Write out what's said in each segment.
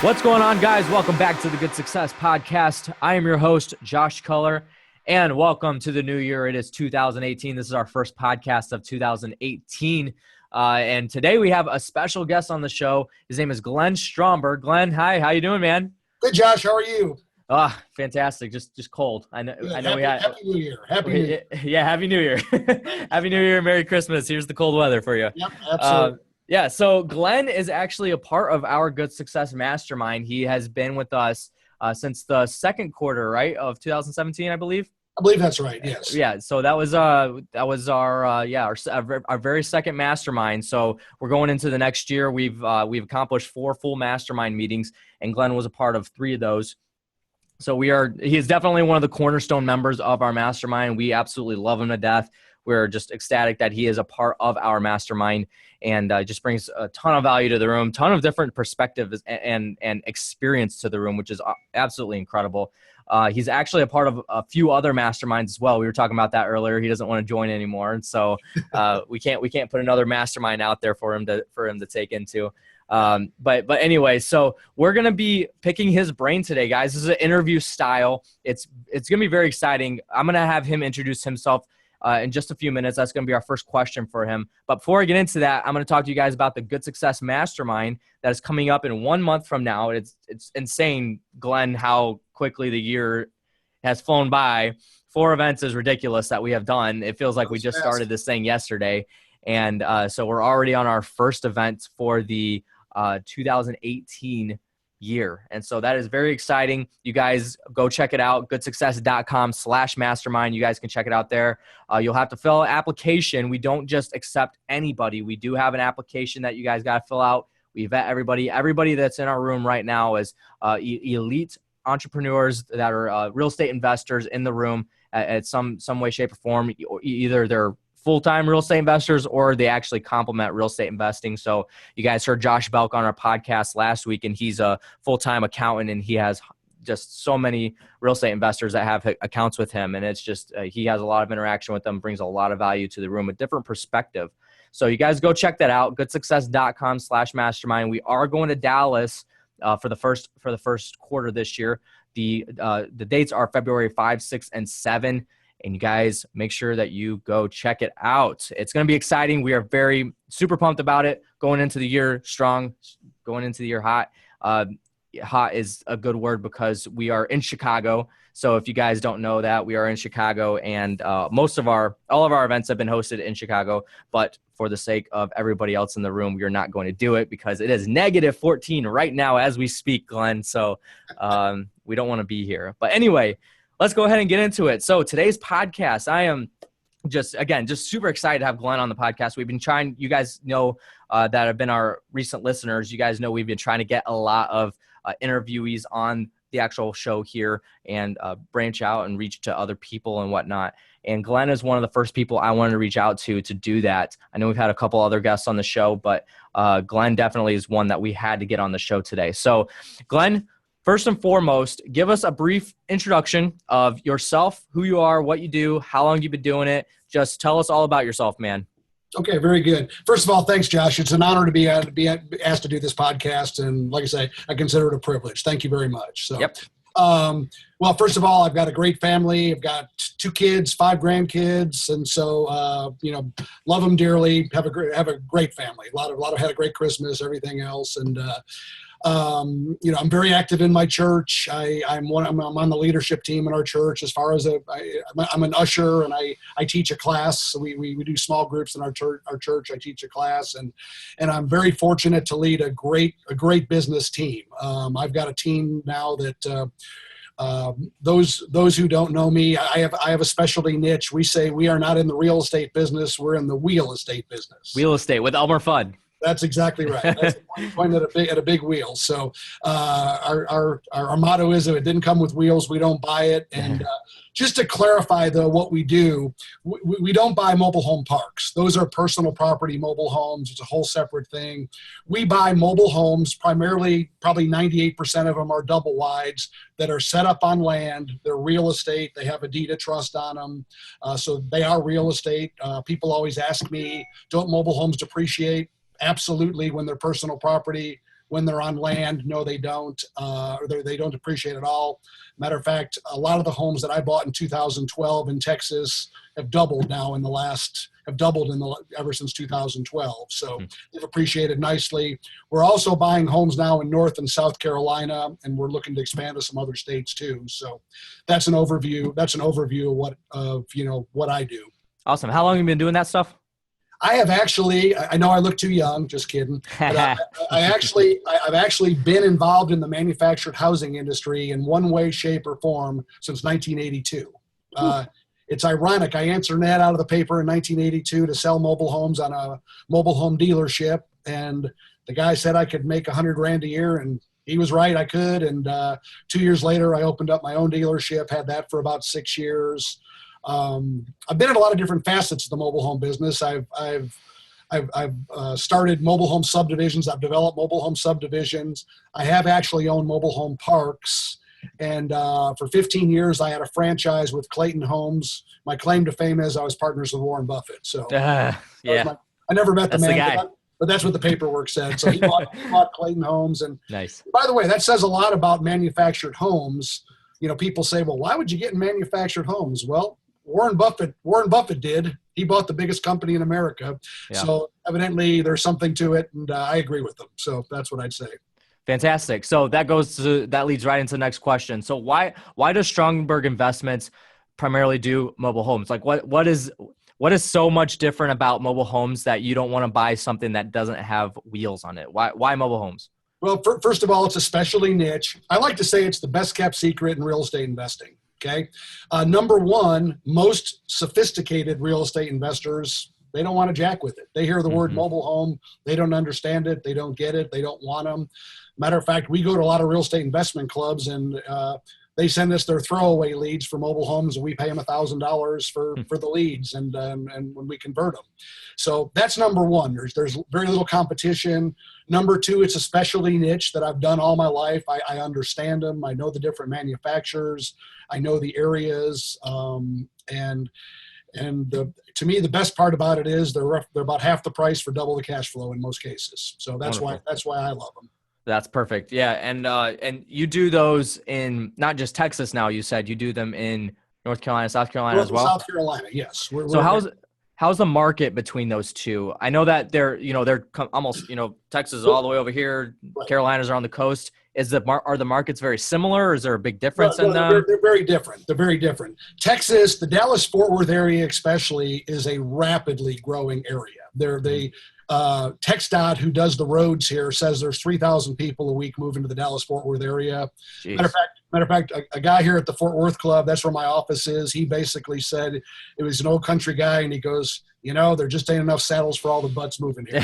What's going on, guys? Welcome back to the Good Success Podcast. I am your host, Josh Culler, and welcome to the new year. It is 2018. This is our first podcast of 2018. And today we have a special guest on the show. His name is Glenn Stromberg. Glenn, hi. How you doing, man? Good, Josh. How are you? Fantastic. Just cold. I know we had Happy New Year. Happy New Year. Yeah, Happy New Year. Happy New Year. Merry Christmas. Here's the cold weather for you. Yep, absolutely. Yeah, so Glenn is actually a part of our Good Success Mastermind. He has been with us since the second quarter, right, of 2017, I believe. I believe that's right. Yes. Yeah. So that was our very second mastermind. So we're going into the next year. We've accomplished 4 full mastermind meetings, and Glenn was a part of 3 of those. So he is definitely one of the cornerstone members of our mastermind. We absolutely love him to death. We're just ecstatic that he is a part of our mastermind, and just brings a ton of value to the room, ton of different perspectives and experience to the room, which is absolutely incredible. He's actually a part of a few other masterminds as well. We were talking about that earlier. He doesn't want to join anymore, and so we can't put another mastermind out there for him to take into. But anyway, so we're going to be picking his brain today, guys. This is an interview style. It's going to be very exciting. I'm going to have him introduce himself in just a few minutes. That's going to be our first question for him. But before I get into that, I'm going to talk to you guys about the Good Success Mastermind that is coming up in 1 month from now. It's insane, Glenn, how quickly the year has flown by. 4 events is ridiculous that we have done. It feels like we just started this thing yesterday. And so we're already on our first event for the 2018 year. And so that is very exciting. You guys go check it out. goodsuccess.com/mastermind. You guys can check it out there. You'll have to fill out an application. We don't just accept anybody. We do have an application that you guys got to fill out. We vet everybody. Everybody that's in our room right now is elite entrepreneurs that are real estate investors in the room at some way, shape, or form. Either they're full-time real estate investors or they actually complement real estate investing. So you guys heard Josh Belk on our podcast last week, and he's a full-time accountant, and he has just so many real estate investors that have accounts with him. And it's just, he has a lot of interaction with them, brings a lot of value to the room, a different perspective. So you guys go check that out. goodsuccess.com/mastermind. We are going to Dallas for the first quarter this year. The dates are February 5, 6, and 7. And you guys make sure that you go check it out. It's going to be exciting. We are super pumped about it. Going into the year strong, going into the year hot. Hot is a good word because we are in Chicago. So if you guys don't know that, we are in Chicago, and all of our events have been hosted in Chicago. But for the sake of everybody else in the room, we are not going to do it because it is -14 right now as we speak, Glenn. So we don't want to be here. But anyway, let's go ahead and get into it. So today's podcast, I am just super excited to have Glenn on the podcast. We've been trying, you guys know that have been our recent listeners. You guys know we've been trying to get a lot of interviewees on the actual show here and branch out and reach to other people and whatnot. And Glenn is one of the first people I wanted to reach out to do that. I know we've had a couple other guests on the show, but Glenn definitely is one that we had to get on the show today. So Glenn, first and foremost, give us a brief introduction of yourself, who you are, what you do, how long you've been doing it. Just tell us all about yourself, man. Okay, very good. First of all, thanks, Josh. It's an honor to be asked to do this podcast. And like I say, I consider it a privilege. Thank you very much. So, yep. Well, first of all, I've got a great family. I've got 2 kids, 5 grandkids. And so, love them dearly, have a great family. A lot of had a great Christmas, everything else. And, I'm very active in my church. I'm on the leadership team in our church. As far as I'm an usher, and I teach a class. We do small groups in our church. I teach a class, and I'm very fortunate to lead a great business team. I've got a team now that those who don't know me, I have a specialty niche. We say we are not in the real estate business. We're in the wheel estate business. Wheel estate with Elmer Fudd. That's exactly right. That's point at a big wheel. So our motto is, if it didn't come with wheels, we don't buy it. And just to clarify, though, what we do, we don't buy mobile home parks. Those are personal property mobile homes. It's a whole separate thing. We buy mobile homes, primarily, probably 98% of them are double wides that are set up on land. They're real estate. They have a deed of trust on them. So they are real estate. People always ask me, don't mobile homes depreciate? Absolutely, when they're personal property. when they're on land. No, they don't, or they don't depreciate at all. Matter of fact, a lot of the homes that I bought in 2012 in Texas have doubled now ever since 2012. So they've appreciated nicely. We're also buying homes now in North and South Carolina, and we're looking to expand to some other states too. So that's an overview. That's an overview of what I do. Awesome. How long have you been doing that stuff? I have actually, I know I look too young, just kidding. But I've actually been involved in the manufactured housing industry in one way, shape, or form since 1982. It's ironic. I answered an ad out of the paper in 1982 to sell mobile homes on a mobile home dealership. And the guy said I could make $100,000 a year, and he was right. I could. And 2 years later, I opened up my own dealership, had that for about 6 years. I've been in a lot of different facets of the mobile home business. I've started mobile home subdivisions. I've developed mobile home subdivisions. I have actually owned mobile home parks. And for 15 years, I had a franchise with Clayton Homes. My claim to fame is I was partners with Warren Buffett. So yeah, I never met the man, guy. but that's what the paperwork said. So he bought Clayton Homes. And nice. By the way, that says a lot about manufactured homes. People say, well, why would you get in manufactured homes? Well, Warren Buffett did. He bought the biggest company in America. Yeah. So evidently there's something to it, and I agree with them. So that's what I'd say. Fantastic. So that leads right into the next question. So why does Stromberg Investments primarily do mobile homes? Like what is so much different about mobile homes that you don't want to buy something that doesn't have wheels on it? Why mobile homes? Well, first of all, it's a specialty niche. I like to say it's the best kept secret in real estate investing. Okay. Number one, most sophisticated real estate investors, they don't want to jack with it. They hear the word mobile home. They don't understand it. They don't get it. They don't want them. Matter of fact, we go to a lot of real estate investment clubs, and they send us their throwaway leads for mobile homes, and we pay them $1,000 for the leads, and when we convert them. So that's number one. There's very little competition. Number two, it's a specialty niche that I've done all my life. I understand them. I know the different manufacturers. I know the areas, and to me, the best part about it is they're about half the price for double the cash flow in most cases. So that's why I love them. That's perfect. Yeah. And you do those in not just Texas now, you said you do them in North Carolina, South Carolina as well? South Carolina, yes. How's the market between those two? I know that they're almost, Texas is all the way over here. Right. Carolinas are on the coast. Are the markets very similar, or is there a big difference in them? They're very different. They're very different. Texas, the Dallas-Fort Worth area especially, is a rapidly growing area. TxDOT, who does the roads here, says there's 3,000 people a week moving to the Dallas-Fort Worth area. Matter of fact, a guy here at the Fort Worth Club, that's where my office is, he basically said, it was an old country guy, and he goes, there just ain't enough saddles for all the butts moving here.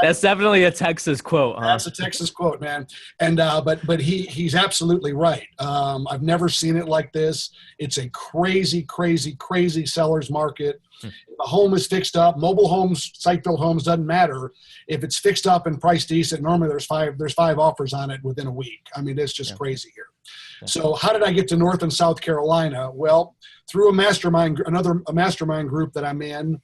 That's definitely a Texas quote. Huh? That's a Texas quote, man. And but he's absolutely right. I've never seen it like this. It's a crazy, crazy, crazy seller's market. If a home is fixed up, mobile homes, site-built homes, doesn't matter. If it's fixed up and priced decent, normally there's five offers on it within a week. I mean, it's just crazy here. So how did I get to North and South Carolina? Well, through a mastermind group that I'm in.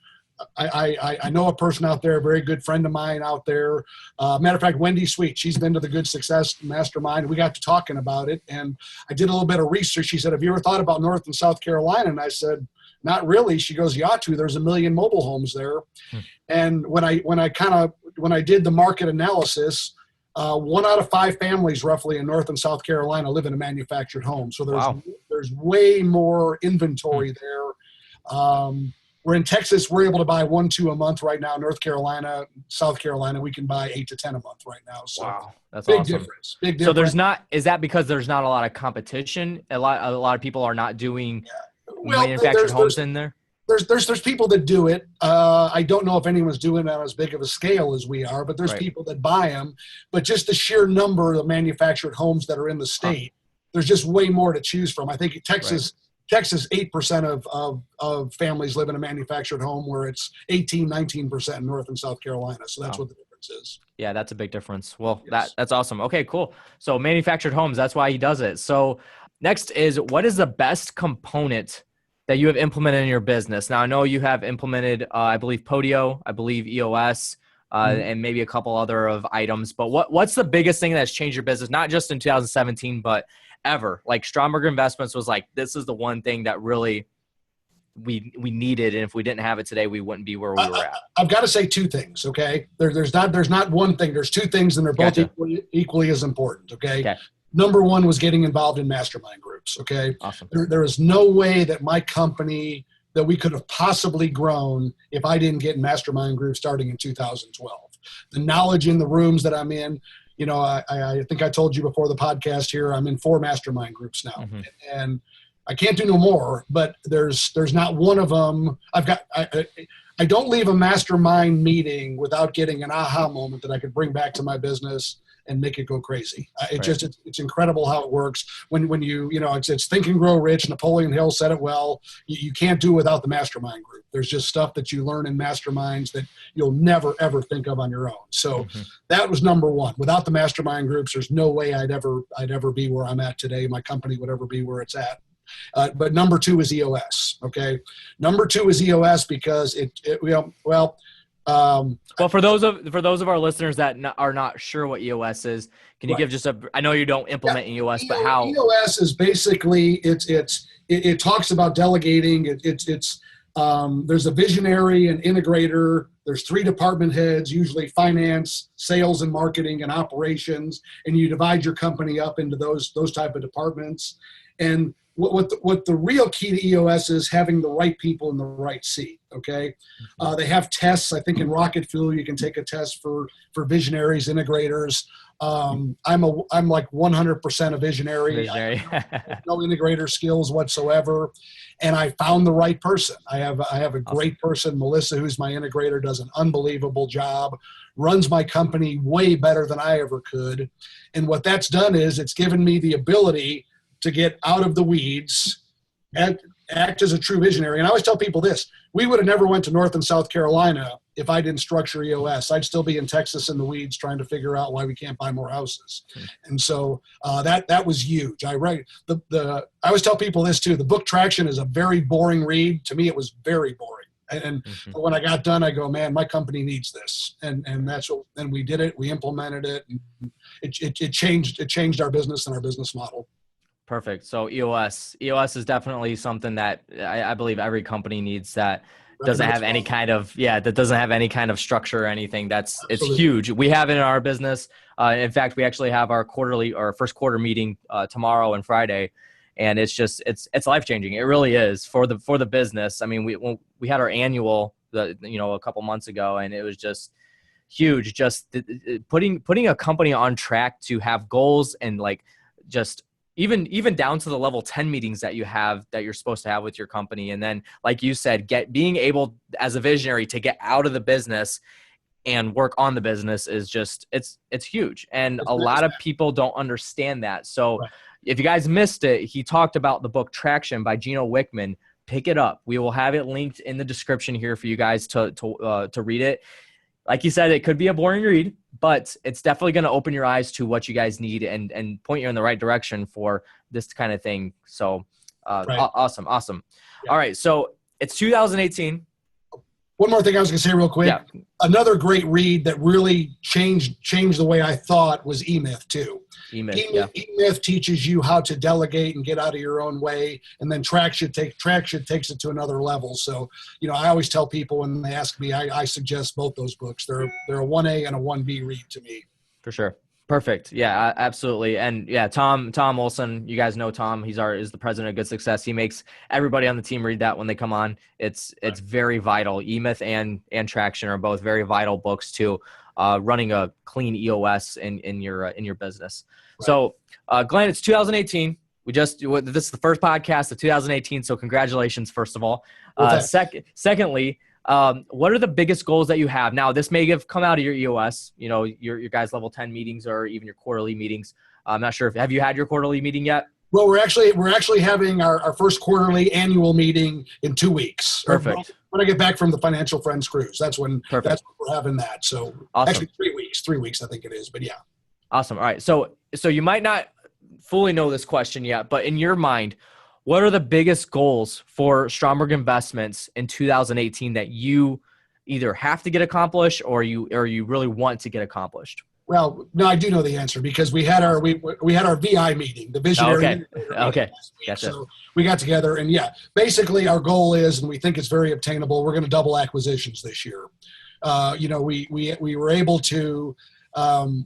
I know a person out there, a very good friend of mine out there. Matter of fact, Wendy Sweet, she's been to the Good Success Mastermind. We got to talking about it, and I did a little bit of research. She said, have you ever thought about North and South Carolina? And I said, not really. She goes, you ought to. There's 1 million mobile homes there. And when I did the market analysis, 1 out of 5 families roughly in North and South Carolina live in a manufactured home. So there's way more inventory there. We're in Texas. We're able to buy 1-2 a month right now. North Carolina, South Carolina, we can buy 8 to 10 a month right now. So wow, that's big awesome. Difference. Big difference. So is that because there's not a lot of competition? A lot of people are not doing manufactured homes in there. There's people that do it. I don't know if anyone's doing it on as big of a scale as we are, but there's people that buy them. But just the sheer number of manufactured homes that are in the state, there's just way more to choose from. I think Texas, 8% of families live in a manufactured home, where it's 19% in North and South Carolina. So that's what the difference is. Yeah, that's a big difference. Well, that's awesome. Okay, cool. So manufactured homes, that's why he does it. So next is, what is the best component that you have implemented in your business? Now, I know you have implemented, I believe Podio, I believe EOS. and maybe a couple other of items. But what's the biggest thing that's changed your business, not just in 2017, but ever? Like Stromberg Investments was like, this is the one thing that really we needed, and if we didn't have it today, we wouldn't be where we were at. I've got to say two things, okay? There's not one thing. There's two things, and they're both equally as important, okay? Number one was getting involved in mastermind groups, okay? Awesome. There is no way that my company, that we could have possibly grown if I didn't get in mastermind groups starting in 2012. The knowledge in the rooms that I'm in, you know, I think I told you before the podcast here, I'm in 4 mastermind groups now. And I can't do no more, but there's not one of them. I don't leave a mastermind meeting without getting an aha moment that I could bring back to my business and make it go crazy. It's incredible how it works. When you know, it's Think and Grow Rich. Napoleon Hill said it well. You can't do it without the mastermind group. There's just stuff that you learn in masterminds that you'll never, ever think of on your own. So that was number one. Without the mastermind groups, there's no way I'd ever be where I'm at today. My company would ever be where it's at. But number two is EOS. Okay. Number two is EOS because well, for those of our listeners that are not sure what EOS is, can you give just I know you don't implement EOS, but how? EOS is basically, it talks about delegating. There's a visionary, an integrator. There's 3 department heads, usually finance, sales and marketing, and operations. And you divide your company up into those type of departments. And what the real key to EOS is having the right people in the right seat. Okay. They have tests. I think in Rocket Fuel, you can take a test for visionaries, integrators. I'm like 100% a visionary. I have no integrator skills whatsoever. And I found the right person. I have a great person, Melissa, who's my integrator, does an unbelievable job, runs my company way better than I ever could. And what that's done is it's given me the ability to get out of the weeds and act as a true visionary. And I always tell people this: we would have never went to North and South Carolina if I didn't structure EOS. I'd still be in Texas in the weeds trying to figure out why we can't buy more houses. And so that was huge. I always tell people this too: the book Traction is a very boring read. To me, it was very boring. And when I got done, I go, man, my company needs this. And we did it. We implemented it. And it changed our business and our business model. Perfect. So EOS is definitely something that I believe every company needs, that doesn't have any kind of structure or anything. It's huge. We have it in our business. In fact, we actually have our first quarter meeting tomorrow and Friday, and it's life-changing. It really is for the business. I mean, we had our annual, a couple months ago, and it was just huge. Just putting a company on track to have goals and like just even down to the level 10 meetings that you're supposed to have with your company. And then, like you said, being able as a visionary to get out of the business and work on the business is just, it's huge. And a lot of people don't understand that. So if you guys missed it, he talked about the book Traction by Gino Wickman. Pick it up. We will have it linked in the description here for you guys to read it. Like you said, it could be a boring read, but it's definitely going to open your eyes to what you guys need and point you in the right direction for this kind of thing. So awesome. Yeah. All right. So it's 2018. One more thing I was going to say real quick. Yeah. Another great read that really changed the way I thought was E-Myth too. E-Myth teaches you how to delegate and get out of your own way, and then Traction takes it to another level. So, I always tell people when they ask me, I suggest both those books. They're a 1A and a 1B read to me. For sure. Perfect. Yeah, absolutely. And yeah, Tom Olson, you guys know Tom. He's is the president of Good Success. He makes everybody on the team read that when they come on. It's very vital. E-Myth and Traction are both very vital books to running a clean EOS in your business. Right. So, Glenn, it's 2018. This is the first podcast of 2018. So congratulations, first of all. Secondly, what are the biggest goals that you have? Now, this may have come out of your EOS, your guys' level 10 meetings or even your quarterly meetings. I'm not sure have you had your quarterly meeting yet? Well, we're actually having our first quarterly annual meeting in 2 weeks. Perfect. When I get back from the Financial Friends Cruise, that's when we're having that. So awesome. Actually 3 weeks, I think it is, but yeah. Awesome. All right. So you might not fully know this question yet, but in your mind, what are the biggest goals for Stromberg Investments in 2018 that you either have to get accomplished or you really want to get accomplished? Well, no, I do know the answer because we had our VI meeting, the visionary. Okay. Okay. Gotcha. So we got together, and basically our goal is, and we think it's very obtainable, we're going to double acquisitions this year. We were able to,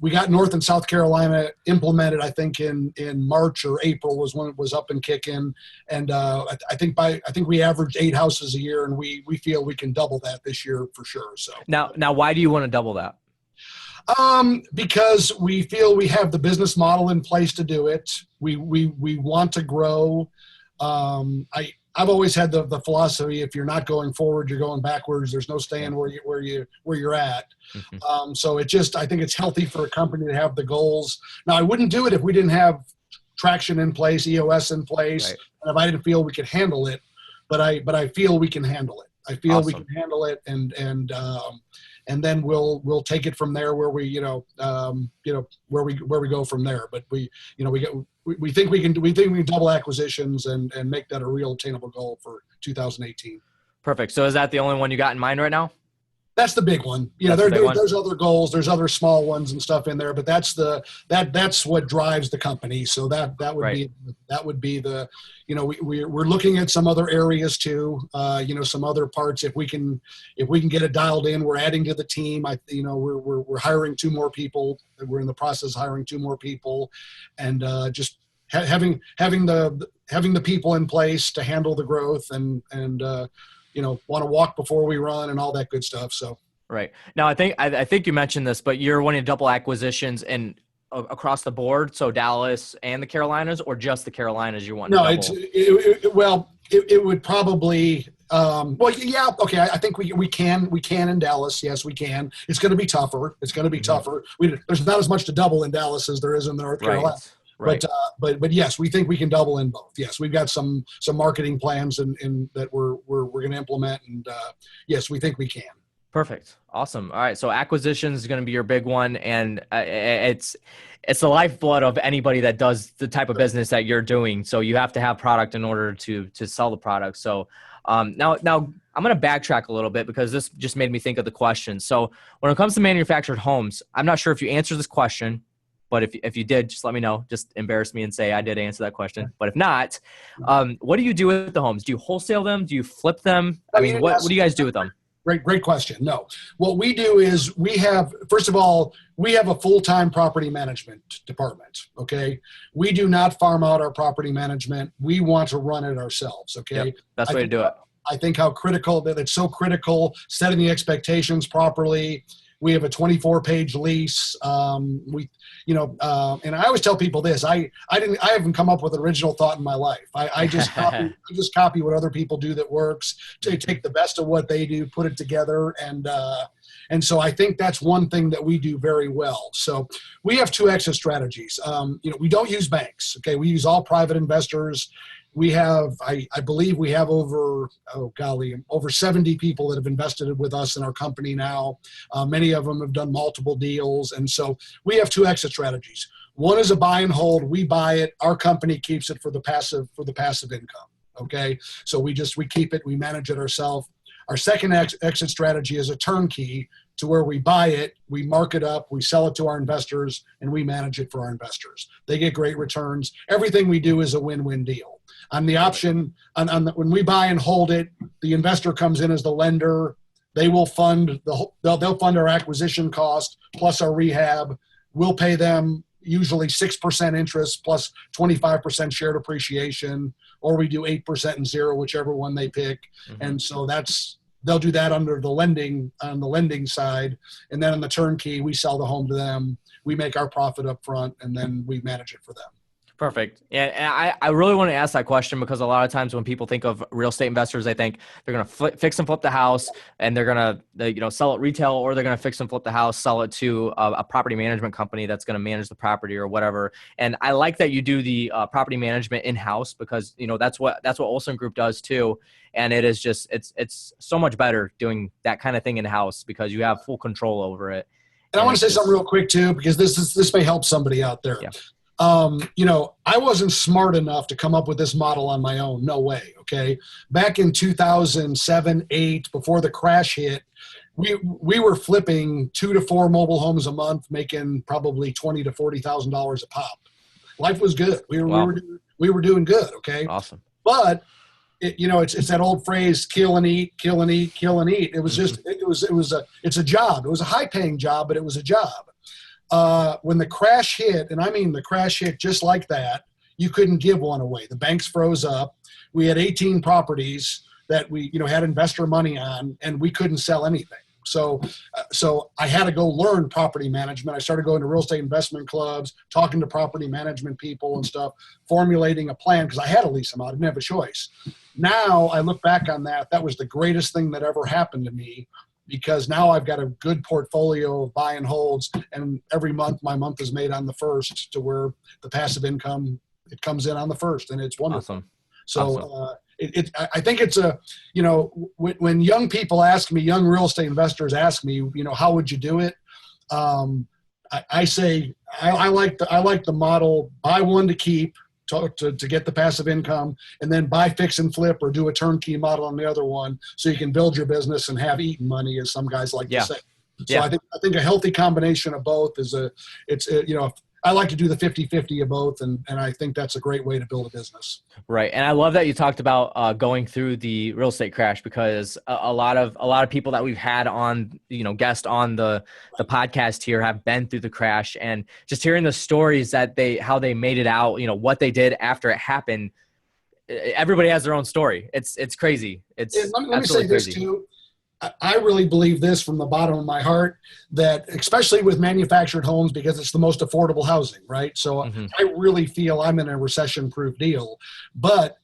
we got North and South Carolina implemented, I think in March or April was when it was up and kicking. And I think we averaged 8 houses a year, and we feel we can double that this year for sure. So now why do you want to double that? Because we feel we have the business model in place to do it. We want to grow. I've always had the philosophy, if you're not going forward, you're going backwards. There's no staying where you're at. Mm-hmm. So I think it's healthy for a company to have the goals. Now, I wouldn't do it if we didn't have traction in place, EOS in place, right, and if I didn't feel we could handle it. But I feel we can handle it. I feel awesome. we can handle it, and then we'll take it from there where we where we go from there. But we think we can double acquisitions and make that a real attainable goal for 2018. Perfect. So is that the only one you got in mind right now? That's the big one. There's other goals, there's other small ones and stuff in there, but that's what drives the company. So that would right, be the, we're looking at some other areas too, some other parts. If we can get it dialed in, we're adding to the team. We're hiring 2 more people. We're in the process of hiring 2 more people, and just having the people in place to handle the growth and want to walk before we run and all that good stuff. So right now, I think you mentioned this, but you're wanting to double acquisitions and across the board. So Dallas and the Carolinas, or just the Carolinas you want? No, to double? it would probably. Okay. I think we can in Dallas. Yes, we can. It's going to be tougher. Tougher. There's not as much to double in Dallas as there is in North Carolina. Right. But yes, we think we can double in both. Yes, we've got some marketing plans in that we're going to implement, and yes, we think we can. Perfect. Awesome. All right. So acquisitions is going to be your big one, and it's the lifeblood of anybody that does the type of business that you're doing. So you have to have product in order to sell the product. So now I'm going to backtrack a little bit because this just made me think of the question. So when it comes to manufactured homes, I'm not sure if you answered this question, but if you did, just let me know. Just embarrass me and say I did answer that question. But if not, what do you do with the homes? Do you wholesale them? Do you flip them? I mean, what do you guys do with them? Great question. No, what we do is first of all, we have a full-time property management department. Okay. We do not farm out our property management. We want to run it ourselves. Okay. Yep, best way to do it. I think how critical that it's so critical, setting the expectations properly. We have a 24-page lease. And I always tell people this: I haven't come up with an original thought in my life. I just copy what other people do that works. To take the best of what they do, put it together, and so I think that's one thing that we do very well. So we have 2 exit strategies. We don't use banks. Okay, we use all private investors. We have, I believe we have over 70 people that have invested with us in our company now. Many of them have done multiple deals. And so we have 2 exit strategies. One is a buy and hold. We buy it. Our company keeps it for the passive income. Okay. So we keep it, we manage it ourselves. Our second exit strategy is a turnkey, to where we buy it, we mark it up, we sell it to our investors, and we manage it for our investors. They get great returns. Everything we do is a win-win deal. On the option, when we buy and hold it, the investor comes in as the lender. They will fund they'll fund our acquisition cost plus our rehab. We'll pay them usually 6% interest plus 25% shared appreciation, or we do 8% and 0, whichever one they pick. Mm-hmm. And so they'll do that on the lending side. And then on the turnkey, we sell the home to them. We make our profit up front, and then we manage it for them. Perfect. Yeah, and I really want to ask that question because a lot of times when people think of real estate investors, they think they're going to fix and flip the house, and they're going to sell it retail, or they're going to fix and flip the house, sell it to a property management company that's going to manage the property or whatever. And I like that you do the property management in-house, because that's what Olson Group does too. And it is just it's so much better doing that kind of thing in-house because you have full control over it. And I want to say something real quick too, because this may help somebody out there. Yeah. I wasn't smart enough to come up with this model on my own. No way. Okay. Back in 2007, 2008, before the crash hit, we were flipping 2 to 4 mobile homes a month, making probably $20,000 to $40,000 a pop. Life was good. We were doing good. Okay. Awesome. But it's that old phrase, kill and eat, kill and eat, kill and eat. It was just, it's a job. It was a high paying job, but it was a job. When the crash hit, and I mean, the crash hit just like that, you couldn't give one away. The banks froze up. We had 18 properties that we, had investor money on, and we couldn't sell anything. So I had to go learn property management. I started going to real estate investment clubs, talking to property management people and stuff, formulating a plan because I had to lease them out. I didn't have a choice. Now I look back on that. That was the greatest thing that ever happened to me because now I've got a good portfolio of buy and holds, and every month my month is made on the first to where the passive income, it comes in on the first, and it's wonderful. Awesome. So awesome. I think it's when young people ask me, young real estate investors ask me, how would you do it? I say I like the model: buy one to keep to get the passive income, and then buy, fix, and flip, or do a turnkey model on the other one, so you can build your business and have eaten money, as some guys like to say. So I think a healthy combination of both is I like to do the 50-50 of both, and I think that's a great way to build a business. Right. And I love that you talked about going through the real estate crash, because a lot of people that we've had on, guests on the podcast here have been through the crash, and just hearing the stories that how they made it out, what they did after it happened. Everybody has their own story. It's crazy. Let me say this too. I really believe this from the bottom of my heart, that especially with manufactured homes, because it's the most affordable housing, right? So I really feel I'm in a recession-proof deal. But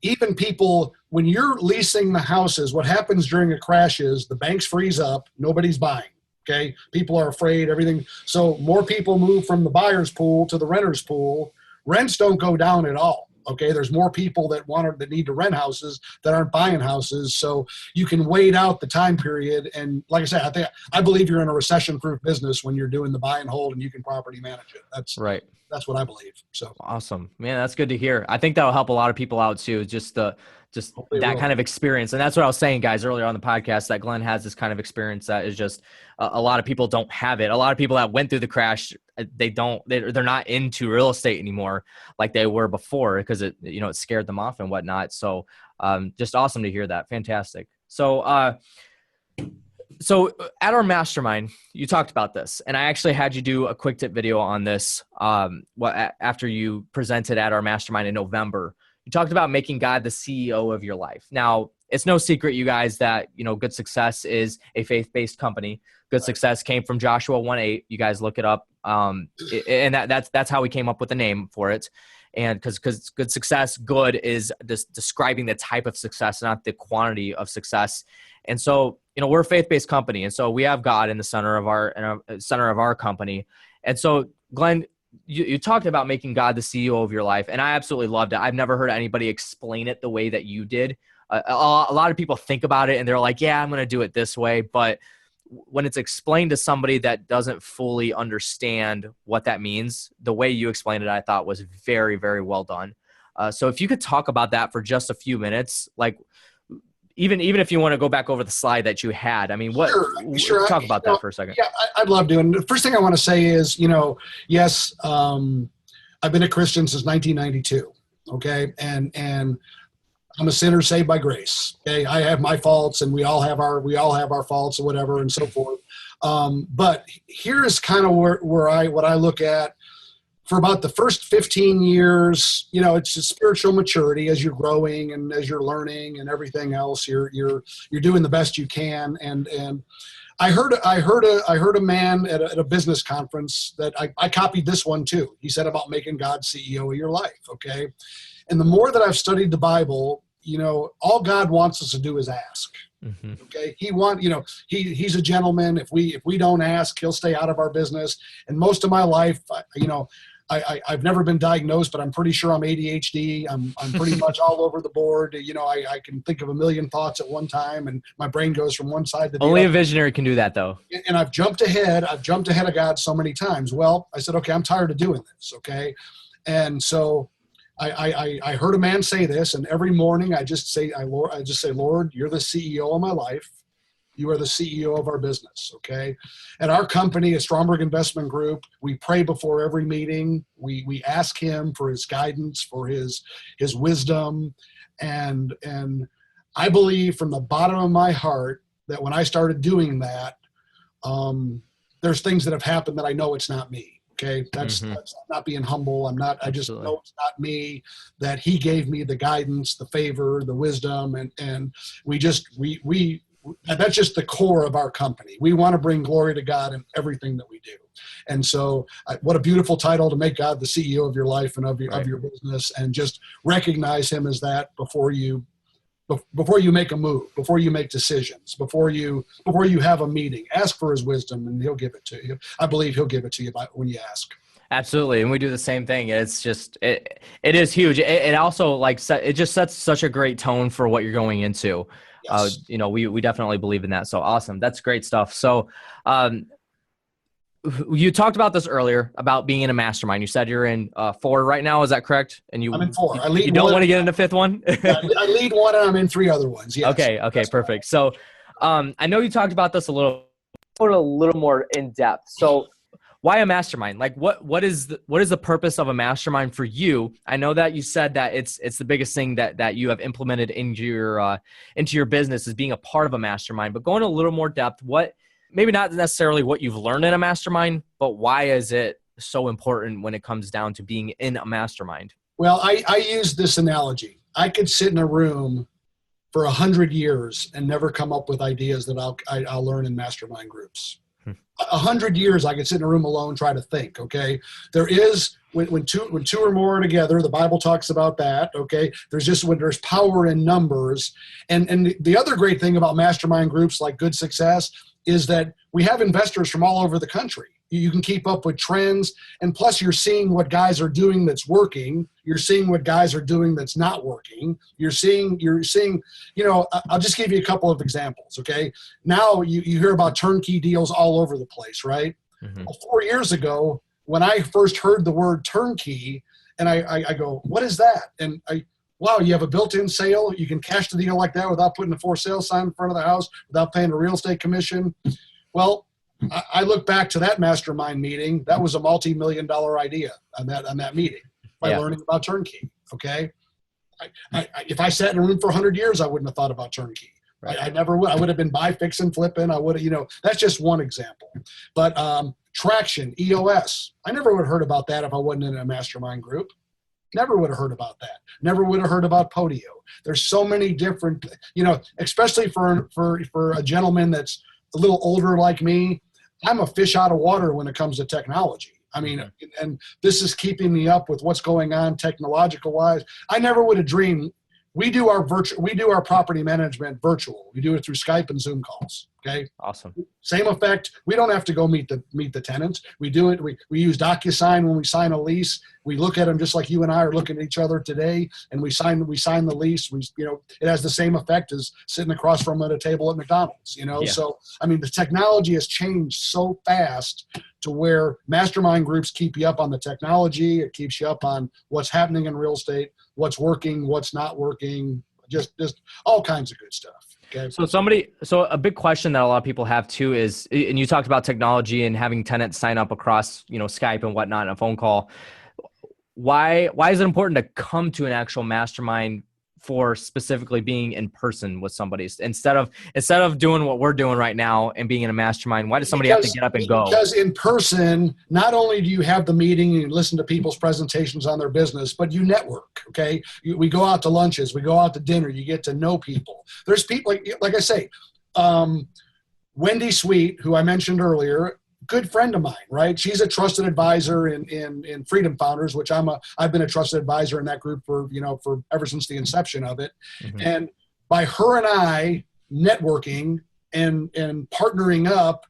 even people, when you're leasing the houses, what happens during a crash is the banks freeze up, nobody's buying, okay? People are afraid, everything. So more people move from the buyer's pool to the renter's pool. Rents don't go down at all. Okay, there's more people that need to rent houses that aren't buying houses, so you can wait out the time period. And like I said, I believe you're in a recession-proof business when you're doing the buy and hold and you can property manage it. That's right. That's what I believe. So awesome, man. That's good to hear. I think that'll help a lot of people out too. Just that kind of experience. And that's what I was saying, guys, earlier on the podcast, that Glenn has this kind of experience that is just a lot of people don't have it. A lot of people that went through the crash, they're not into real estate anymore like they were before, because it scared them off and whatnot. So just awesome to hear that. Fantastic. So at our mastermind, you talked about this, and I actually had you do a quick tip video on this. After you presented at our mastermind in November, you talked about making God the CEO of your life. Now, it's no secret, you guys, that Good Success is a faith-based company. Good Success came from Joshua 1:8. You guys look it up, and that's how we came up with the name for it. And because good success, good is just describing the type of success, not the quantity of success. And so, we're a faith-based company, and so we have God in the center of our company. And so, Glenn, you talked about making God the CEO of your life, and I absolutely loved it. I've never heard anybody explain it the way that you did. A lot of people think about it and they're like, yeah, I'm going to do it this way. But when it's explained to somebody that doesn't fully understand what that means, the way you explained it, I thought was very, very well done. So if you could talk about that for just a few minutes, like even if you want to go back over the slide that you had, I mean, sure. Talk about that for a second. Yeah, I'd love to. And the first thing I want to say is, yes, I've been a Christian since 1992. Okay. And I'm a sinner saved by grace. Okay. I have my faults, and we all have our faults or whatever and so forth. But here is kind of what I look at. For about the first 15 years, it's a spiritual maturity as you're growing and as you're learning and everything else. You're doing the best you can. And I heard a man at a business conference that I copied this one too. He said about making God CEO of your life. Okay, and the more that I've studied the Bible, all God wants us to do is ask. Mm-hmm. Okay, he's a gentleman. If we don't ask, he'll stay out of our business. And most of my life, I've never been diagnosed, but I'm pretty sure I'm ADHD. I'm pretty much all over the board. I can think of a million thoughts at one time, and my brain goes from one side to the other. Only a visionary can do that, though. And I've jumped ahead of God so many times. Well, I said, okay, I'm tired of doing this. Okay, and so I heard a man say this, and every morning I just say, Lord, you're the CEO of my life. You are the CEO of our business, okay? At our company, at Stromberg Investment Group, we pray before every meeting. We ask him for his guidance, for his wisdom. And I believe from the bottom of my heart that when I started doing that, there's things that have happened that I know it's not me. Okay. That's not being humble. I just know it's not me, that he gave me the guidance, the favor, the wisdom. And that's just the core of our company. We want to bring glory to God in everything that we do. And so what a beautiful title to make God the CEO of your life and of your business, and just recognize him as that before you make a move, before you make decisions, before you have a meeting. Ask for his wisdom and he'll give it to you. I believe he'll give it to you when you ask. Absolutely. And we do the same thing. It's just, it is huge. It also it just sets such a great tone for what you're going into. Yes. We definitely believe in that. So awesome. That's great stuff. So, you talked about this earlier about being in a mastermind. You said you're in 4 right now. Is that correct? And I'm in 4. I lead. You don't want to get into 5th one? I lead 1 and I'm in 3 other ones. Yes. Okay. Perfect. So, I know you talked about this a little more in depth. So, why a mastermind? Like, what is the purpose of a mastermind for you? I know that you said that it's the biggest thing that you have implemented into your business is being a part of a mastermind. But going a little more depth, maybe not necessarily what you've learned in a mastermind, but why is it so important when it comes down to being in a mastermind? Well, I use this analogy. I could sit in a room for 100 years and never come up with ideas that I'll learn in mastermind groups. 100 years I could sit in a room alone, try to think. Okay, there is when two or more are together, the Bible talks about that. Okay, there's power in numbers, and the other great thing about mastermind groups like Good Success is that we have investors from all over the country. You can keep up with trends, and plus you're seeing what guys are doing that's working. You're seeing what guys are doing that's not working. You're seeing, I'll just give you a couple of examples, okay? Now you hear about turnkey deals all over the place, right? Mm-hmm. Well, 4 years ago, when I first heard the word turnkey, and I go, what is that? And wow, you have a built-in sale. You can cash the deal like that without putting a for sale sign in front of the house, without paying a real estate commission. Well, I look back to that mastermind meeting. That was a multi-million-dollar idea on that meeting by learning about turnkey. Okay, if I sat in a room for 100 years, I wouldn't have thought about turnkey. Right. I never would. I would have been buy, fix, and flipping. I would have, that's just one example. But traction, EOS, I never would have heard about that if I wasn't in a mastermind group. Never would have heard about that. Never would have heard about Podio. There's so many different, especially for a gentleman that's a little older like me. I'm a fish out of water when it comes to technology. I mean, and this is keeping me up with what's going on technological wise. I never would have dreamed. We do our property management virtual. We do it through Skype and Zoom calls. Okay. Awesome. Same effect. We don't have to go meet the tenants. We do it. We use DocuSign when we sign a lease. We look at them just like you and I are looking at each other today, and we sign the lease. It has the same effect as sitting across from at a table at McDonald's. Yeah. So I mean, the technology has changed so fast to where mastermind groups keep you up on the technology. It keeps you up on what's happening in real estate, what's working, what's not working, just all kinds of good stuff. Okay. So a big question that a lot of people have too is, and you talked about technology and having tenants sign up across, Skype and whatnot in a phone call. Why is it important to come to an actual mastermind for specifically being in person with somebody instead of doing what we're doing right now and being in a mastermind? Why does somebody have to get up and go? Because in person, not only do you have the meeting and you listen to people's presentations on their business, but you network. Okay. We go out to lunches, we go out to dinner, you get to know people. There's people like I say, Wendy Sweet, who I mentioned earlier, good friend of mine, right? She's a trusted advisor in Freedom Founders, which I've been a trusted advisor in that group for ever since the inception of it. Mm-hmm. And by her and I networking and partnering up,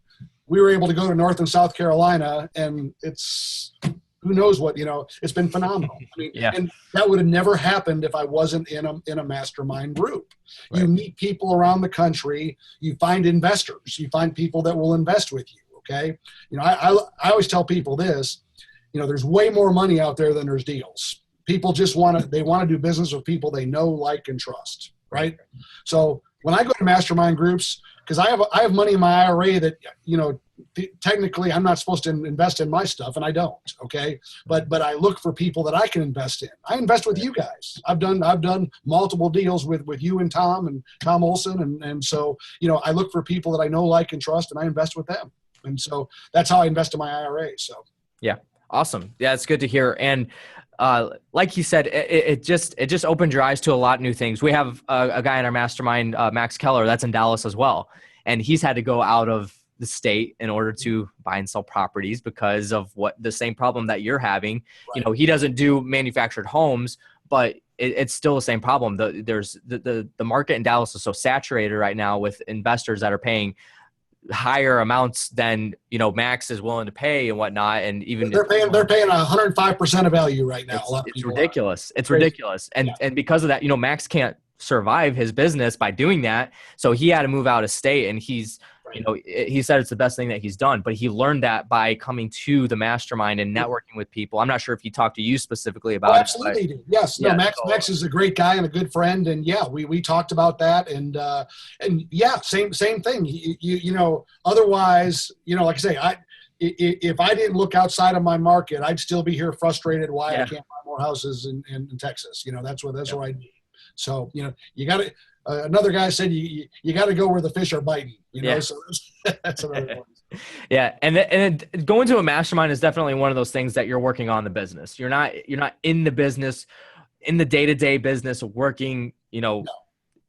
we were able to go to North and South Carolina, and it's who knows what, it's been phenomenal. I mean, and that would have never happened if I wasn't in a mastermind group. Right. You meet people around the country, you find investors, you find people that will invest with you. Okay. I always tell people this, there's way more money out there than there's deals. People just want to do business with people they know, like, and trust. Right. So when I go to mastermind groups, because I have money in my IRA that, technically I'm not supposed to invest in my stuff, and I don't. Okay. But I look for people that I can invest in. I invest with you guys. I've done multiple deals with you and Tom Olson. And so, I look for people that I know, like, and trust, and I invest with them. And so that's how I invest in my IRA. So. Yeah. Awesome. Yeah. It's good to hear. And, like he said, it just opened your eyes to a lot of new things. We have a guy in our mastermind, Max Keller, that's in Dallas as well. And he's had to go out of the state in order to buy and sell properties because of the same problem that you're having. Right. He doesn't do manufactured homes, but it's still the same problem. The market in Dallas is so saturated right now with investors that are paying higher amounts than Max is willing to pay and whatnot, and even they're paying 105% of value right now. It's ridiculous. It's ridiculous, and because of that, Max can't survive his business by doing that, so he had to move out of state, and he's he said it's the best thing that he's done, but he learned that by coming to the mastermind and networking with people. I'm not sure if he talked to you specifically about it. Absolutely, he did. Yes. No, Max is a great guy and a good friend. And we talked about that. And same thing. Otherwise, like I say, if I didn't look outside of my market, I'd still be here frustrated why I can't buy more houses in Texas. That's where I'd be. So, you got to, another guy said, you got to go where the fish are biting, so that's another one. Yeah. And then going to a mastermind is definitely one of those things that you're working on the business. You're not in the business, in the day-to-day business of working, the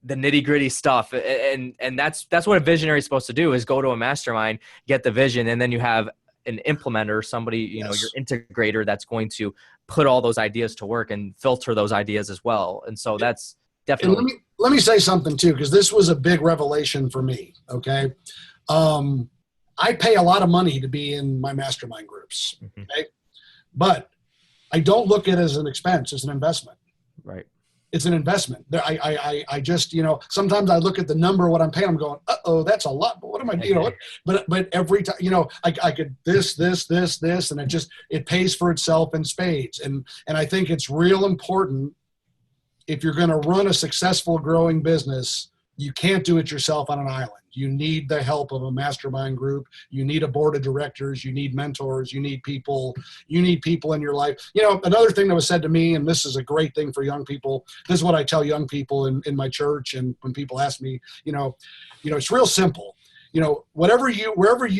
nitty gritty stuff. And that's what a visionary is supposed to do, is go to a mastermind, get the vision. And then you have an implementer, somebody, your integrator that's going to put all those ideas to work and filter those ideas as well. And so that's definitely. Let me say something too, because this was a big revelation for me. Okay. I pay a lot of money to be in my mastermind groups. Okay. But I don't look at it as an expense. It's an investment. Right. It's an investment. I just, sometimes I look at the number of what I'm paying. I'm going, that's a lot. But what am I doing? But every time, I could this, and it pays for itself in spades. And I think it's real important, if you're going to run a successful, growing business, you can't do it yourself on an island. You need the help of a mastermind group. You need a board of directors. You need mentors. You need people. You need people in your life. Another thing that was said to me, and this is a great thing for young people. This is what I tell young people in my church, and when people ask me, it's real simple. Wherever you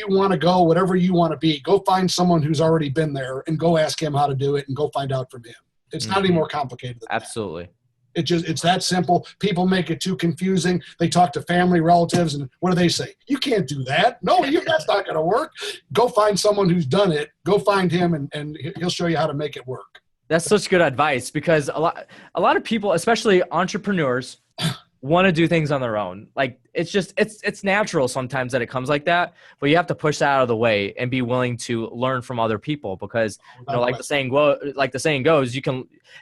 want to go, whatever you want to be, go find someone who's already been there and go ask him how to do it, and go find out from him. It's not any more complicated than that. Absolutely. It's that simple. People make it too confusing. They talk to family relatives, and what do they say? You can't do that. No, that's not going to work. Go find someone who's done it. Go find him, and he'll show you how to make it work. That's such good advice, because a lot of people, especially entrepreneurs, want to do things on their own. Like, it's natural sometimes that it comes like that, but you have to push that out of the way and be willing to learn from other people, because like the saying goes,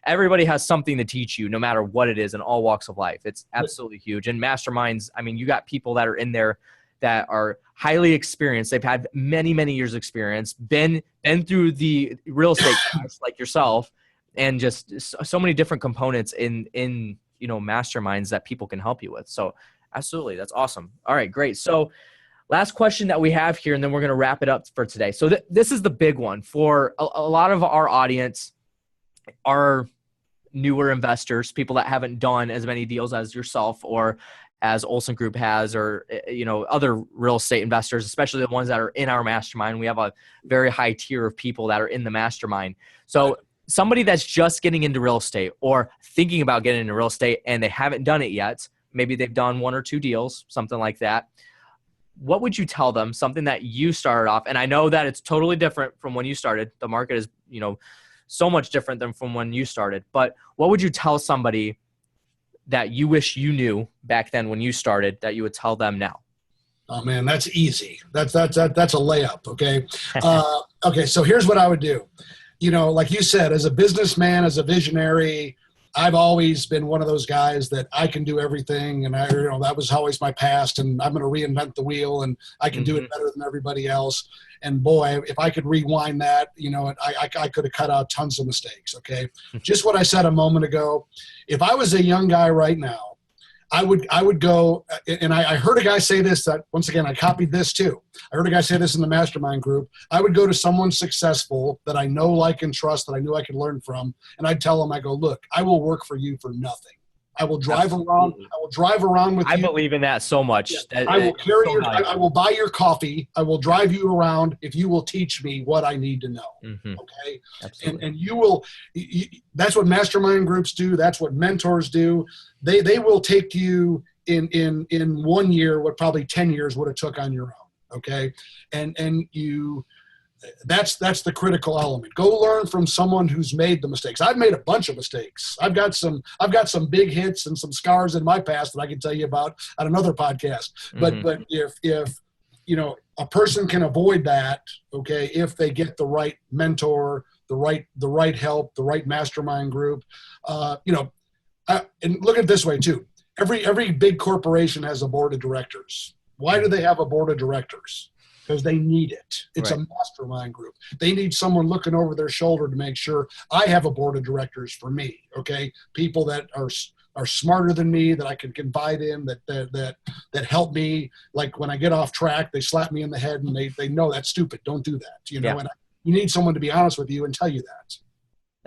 everybody has something to teach you, no matter what it is, in all walks of life. It's absolutely huge. And masterminds, you got people that are in there that are highly experienced. They've had many, many years experience, been through the real estate class like yourself, and just so many different components in masterminds that people can help you with. So absolutely. That's awesome. All right, great. So last question that we have here, and then we're going to wrap it up for today. So this is the big one for a lot of our audience, are newer investors, people that haven't done as many deals as yourself or as Olson Group has, or, other real estate investors, especially the ones that are in our mastermind. We have a very high tier of people that are in the mastermind. So somebody that's just getting into real estate or thinking about getting into real estate and they haven't done it yet, maybe they've done 1 or 2 deals, something like that. What would you tell them, something that you started off? And I know that it's totally different from when you started. The market is, so much different than from when you started. But what would you tell somebody that you wish you knew back then when you started that you would tell them now? Oh man, that's easy. That's a layup. Okay. Okay. So here's what I would do. Like you said, as a businessman, as a visionary, I've always been one of those guys that I can do everything. And that was always my past, and I'm going to reinvent the wheel, and I can do it better than everybody else. And boy, if I could rewind that, I could have cut out tons of mistakes. Okay. Just what I said a moment ago. If I was a young guy right now, I would go, and I heard a guy say this, that once again, I copied this too. I heard a guy say this in the mastermind group. I would go to someone successful that I know, like, and trust, that I knew I could learn from. And I'd tell them, I go, look, I will work for you for nothing. I will drive around. I will drive around with you. I believe in that so much. Yeah. I will carry your. I will buy your coffee. I will drive you around if you will teach me what I need to know. Mm-hmm. Okay, Absolutely. and you will. That's what mastermind groups do. That's what mentors do. They will take you in 1 year what probably 10 years would have took on your own. Okay, and you. That's the critical element. Go learn from someone who's made the mistakes. I've made a bunch of mistakes. I've got some big hits and some scars in my past that I can tell you about on another podcast. Mm-hmm. But if a person can avoid that, okay, if they get the right mentor, the right help, the right mastermind group, and look at it this way too. Every big corporation has a board of directors. Why do they have a board of directors? Because they need it. It's right. A mastermind group. They need someone looking over their shoulder to make sure I have a board of directors for me. Okay, people that are smarter than me, that I can confide in, that help me. Like when I get off track, they slap me in the head and they know that's stupid. Don't do that. Yeah. And you need someone to be honest with you and tell you that.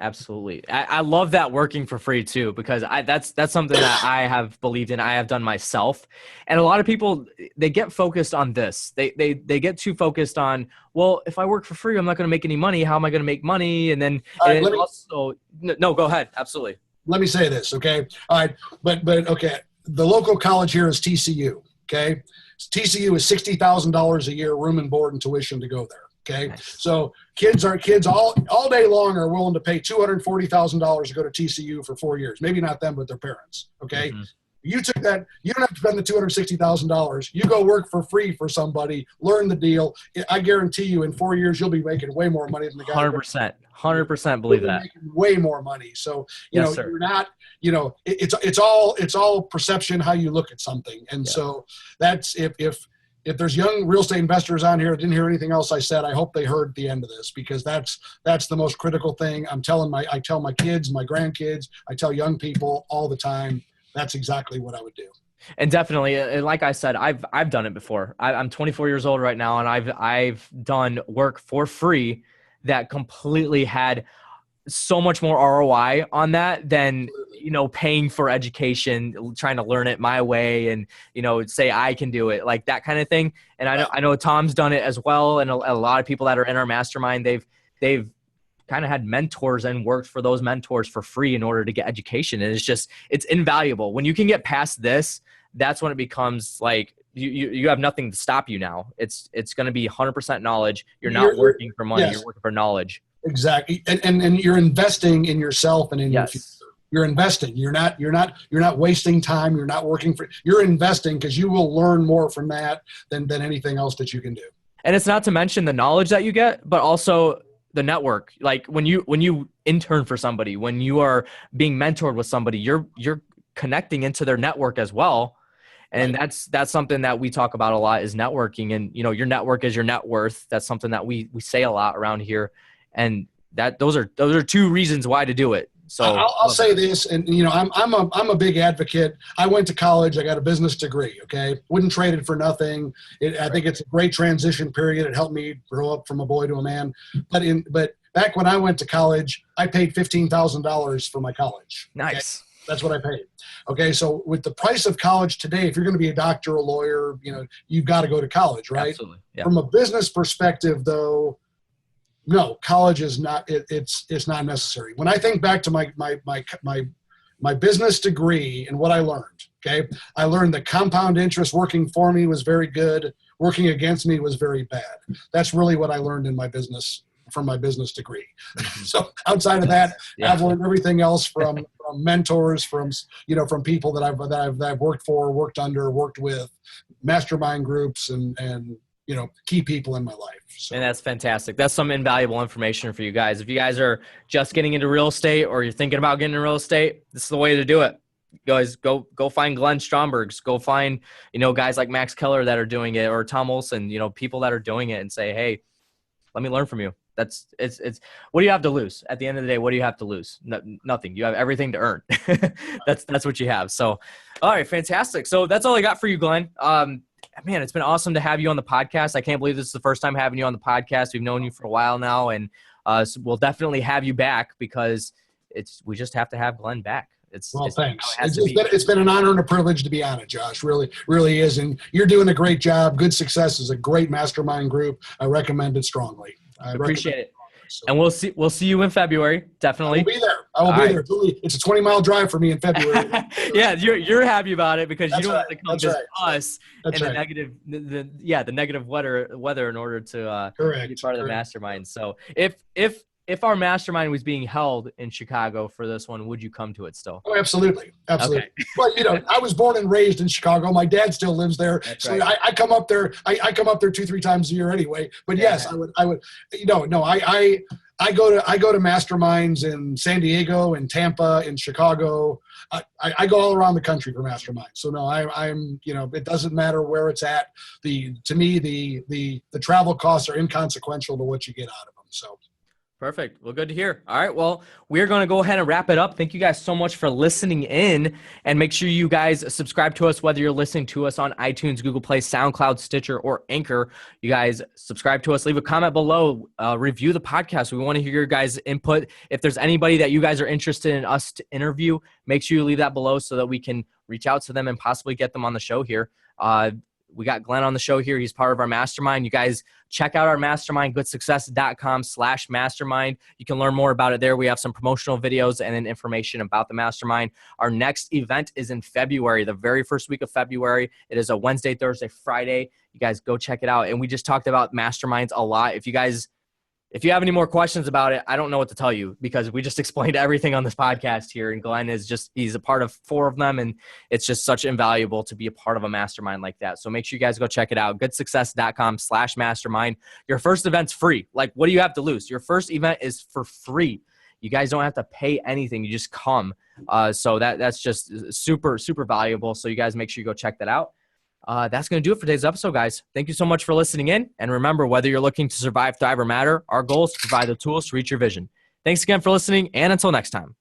Absolutely. I love that working for free too, because that's something that I have believed in. I have done myself. And a lot of people, they get focused on this. They get too focused on, well, if I work for free, I'm not going to make any money. How am I going to make money? And then no, go ahead. Absolutely. Let me say this. Okay. All right. But okay. The local college here is TCU. Okay. TCU is $60,000 a year, room and board and tuition to go there. Okay, nice. So kids all day long are willing to pay $240,000 to go to TCU for 4 years. Maybe not them, but their parents. Okay, mm-hmm. You took that. You don't have to spend the $260,000. You go work for free for somebody. Learn the deal. I guarantee you, in 4 years, you'll be making way more money than the guy. 100% believe that. Making way more money. So yes, you're not. It's all perception, how you look at something, and yeah. So that's if there's young real estate investors on here that didn't hear anything else I said, I hope they heard the end of this, because that's the most critical thing. I tell my kids, my grandkids, I tell young people all the time, that's exactly what I would do. And definitely, like I said, I've done it before. I'm 24 years old right now, and I've done work for free that completely had so much more ROI on that than, paying for education, trying to learn it my way and, say I can do it, like that kind of thing. And I know Tom's done it as well. And a lot of people that are in our mastermind, they've kind of had mentors and worked for those mentors for free in order to get education. And it's invaluable. When you can get past this, that's when it becomes like, you have nothing to stop you now. It's going to be 100% knowledge. You're not working for money. Yes. You're working for knowledge. Exactly. And you're investing in yourself and in yes. your future. You're investing. You're not wasting time. You're not working you're investing, because you will learn more from that than anything else that you can do. And it's not to mention the knowledge that you get, but also the network. Like when you intern for somebody, when you are being mentored with somebody, you're connecting into their network as well. And right. That's something that we talk about a lot, is networking. And, your network is your net worth. That's something that we say a lot around here. And those are two reasons why to do it. So I'll say this, and I'm a big advocate. I went to college. I got a business degree. Okay, wouldn't trade it for nothing. I think it's a great transition period. It helped me grow up from a boy to a man. But back when I went to college, I paid $15,000 for my college. Nice. Okay? That's what I paid. Okay, so with the price of college today, if you're going to be a doctor, a lawyer, you've got to go to college, right? Absolutely. Yeah. From a business perspective, though, no, college is not. It's not necessary. When I think back to my business degree and what I learned, okay, I learned that compound interest working for me was very good. Working against me was very bad. That's really what I learned in my business from my business degree. So outside of that, yeah. I've learned everything else from mentors, from people that I've worked for, worked under, worked with, mastermind groups, and key people in my life. So. And that's fantastic. That's some invaluable information for you guys. If you guys are just getting into real estate, or you're thinking about getting into real estate, this is the way to do it. Guys, go find Glenn Stromberg's, go find, guys like Max Keller that are doing it, or Tom Olson, people that are doing it, and say, hey, let me learn from you. It's what do you have to lose at the end of the day? What do you have to lose? Nothing. You have everything to earn. That's what you have. So, all right, fantastic. So that's all I got for you, Glenn. Man, it's been awesome to have you on the podcast. I can't believe this is the first time having you on the podcast. We've known you for a while now, and so we'll definitely have you back because we just have to have Glenn back. Thanks. It's been an honor and a privilege to be on it, Josh. Really, really is. And you're doing a great job. Good Success is a great mastermind group. I recommend it strongly. I appreciate it. So. And we'll see you in February. Definitely. I will be there. I will be there. It's a 20-mile drive for me in February. Yeah, you're happy about it because you don't have to come visit us and the negative weather in order to be part of the mastermind. So if our mastermind was being held in Chicago for this one, would you come to it still? Oh, absolutely. Okay. Well, I was born and raised in Chicago. My dad still lives there. That's so right. I come up there. I come up there 2-3 times a year anyway. But yes, I would. I go to masterminds in San Diego, in Tampa, in Chicago. I go all around the country for masterminds. So no, I'm it doesn't matter where it's at. To me, the travel costs are inconsequential to what you get out of them. So. Perfect. Well, good to hear. All right. Well, we're going to go ahead and wrap it up. Thank you guys so much for listening in, and make sure you guys subscribe to us, whether you're listening to us on iTunes, Google Play, SoundCloud, Stitcher, or Anchor. You guys subscribe to us, leave a comment below, review the podcast. We want to hear your guys' input. If there's anybody that you guys are interested in us to interview, make sure you leave that below so that we can reach out to them and possibly get them on the show here. We got Glenn on the show here. He's part of our mastermind. You guys check out our mastermind, goodsuccess.com/mastermind. You can learn more about it there. We have some promotional videos and then information about the mastermind. Our next event is in February, the very first week of February. It is a Wednesday, Thursday, Friday. You guys go check it out. And we just talked about masterminds a lot. If you have any more questions about it, I don't know what to tell you because we just explained everything on this podcast here. And Glenn he's a part of 4 of them. And it's just such invaluable to be a part of a mastermind like that. So make sure you guys go check it out. goodsuccess.com/mastermind. Your first event's free. Like, what do you have to lose? Your first event is for free. You guys don't have to pay anything. You just come. So that's just super, super valuable. So you guys make sure you go check that out. That's going to do it for today's episode, guys. Thank you so much for listening in. And remember, whether you're looking to survive, thrive, or matter, our goal is to provide the tools to reach your vision. Thanks again for listening, and until next time.